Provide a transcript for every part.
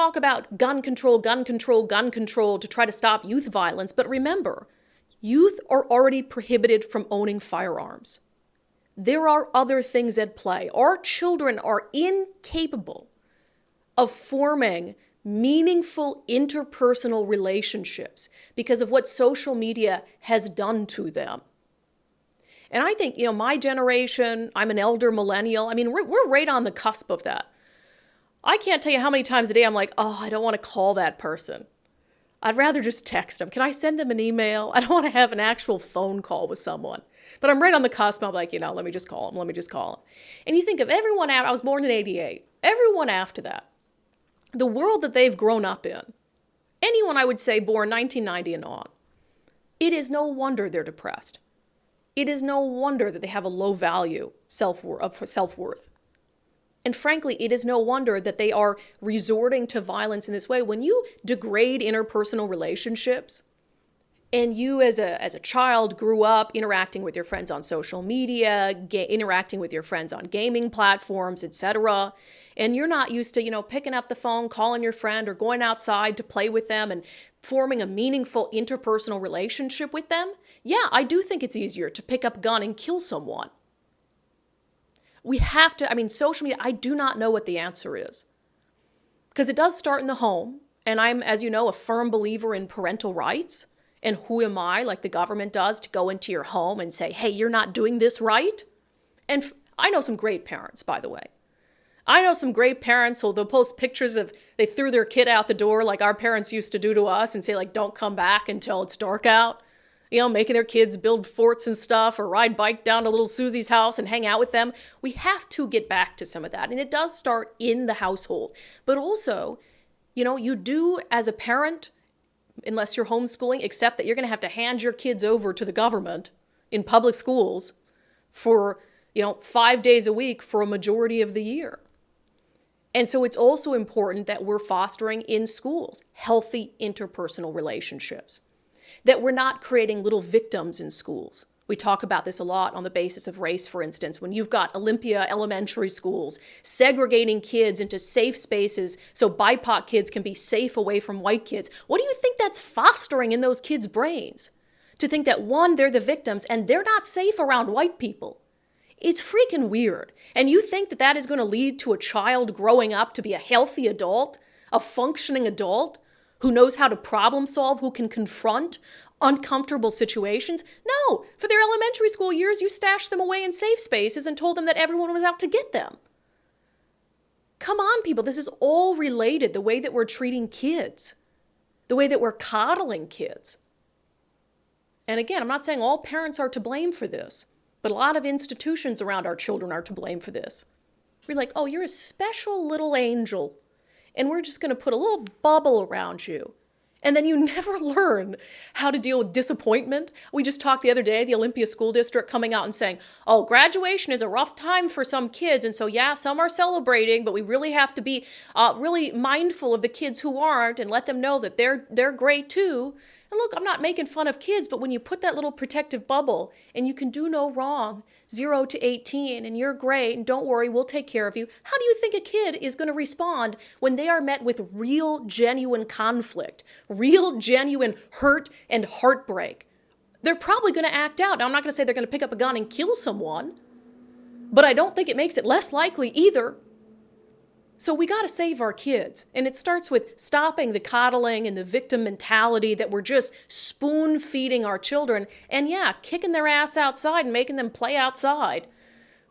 talk about gun control, gun control, gun control to try to stop youth violence, but remember, youth are already prohibited from owning firearms. There are other things at play. Our children are incapable of forming meaningful interpersonal relationships because of what social media has done to them. And I think, my generation, I'm an elder millennial. I mean, we're right on the cusp of that. I can't tell you how many times a day I'm like, oh, I don't want to call that person. I'd rather just text them. Can I send them an email? I don't want to have an actual phone call with someone. But I'm right on the cusp. I'm like, let me just call them. And you think of everyone out, I was born in 88. Everyone after that, the world that they've grown up in, anyone I would say born 1990 and on, it is no wonder they're depressed. It is no wonder that they have a low value of self-worth. And frankly, it is no wonder that they are resorting to violence in this way. When you degrade interpersonal relationships, and you as a child grew up interacting with your friends on social media, interacting with your friends on gaming platforms, etc., and you're not used to, picking up the phone, calling your friend, or going outside to play with them and forming a meaningful interpersonal relationship with them, yeah, I do think it's easier to pick up a gun and kill someone. We have to, social media, I do not know what the answer is. Because it does start in the home, and I'm, as you know, a firm believer in parental rights. And who am I, like the government does, to go into your home and say, hey, you're not doing this right? And I know some great parents, by the way. I know some great parents who they'll post pictures of they threw their kid out the door like our parents used to do to us and say, like, don't come back until it's dark out. Making their kids build forts and stuff or ride bike down to little Susie's house and hang out with them. We have to get back to some of that. And it does start in the household. But also, you do as a parent, unless you're homeschooling, accept that you're going to have to hand your kids over to the government in public schools for, 5 days a week for a majority of the year. And so it's also important that we're fostering in schools healthy interpersonal relationships, that we're not creating little victims in schools. We talk about this a lot on the basis of race, for instance, when you've got Olympia elementary schools segregating kids into safe spaces so BIPOC kids can be safe away from white kids. What do you think that's fostering in those kids' brains? To think that, one, they're the victims and they're not safe around white people. It's freaking weird. And you think that that is going to lead to a child growing up to be a healthy adult, a functioning adult, who knows how to problem solve, who can confront uncomfortable situations? No, for their elementary school years, you stashed them away in safe spaces and told them that everyone was out to get them. Come on, people, this is all related, the way that we're treating kids, the way that we're coddling kids. And again, I'm not saying all parents are to blame for this, but a lot of institutions around our children are to blame for this. We're like, oh, you're a special little angel, and we're just going to put a little bubble around you. And then you never learn how to deal with disappointment. We just talked the other day, the Olympia School District coming out and saying, oh, graduation is a rough time for some kids. And so, yeah, some are celebrating, but we really have to be really mindful of the kids who aren't and let them know that they're great too. And look, I'm not making fun of kids, but when you put that little protective bubble and you can do no wrong, 0 to 18, and you're great, and don't worry, we'll take care of you. How do you think a kid is going to respond when they are met with real, genuine conflict, real, genuine hurt and heartbreak? They're probably going to act out. Now, I'm not going to say they're going to pick up a gun and kill someone, but I don't think it makes it less likely either. So we got to save our kids. And it starts with stopping the coddling and the victim mentality that we're just spoon feeding our children. And yeah, kicking their ass outside and making them play outside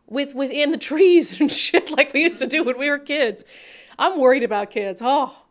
within the trees and shit like we used to do when we were kids. I'm worried about kids. Oh,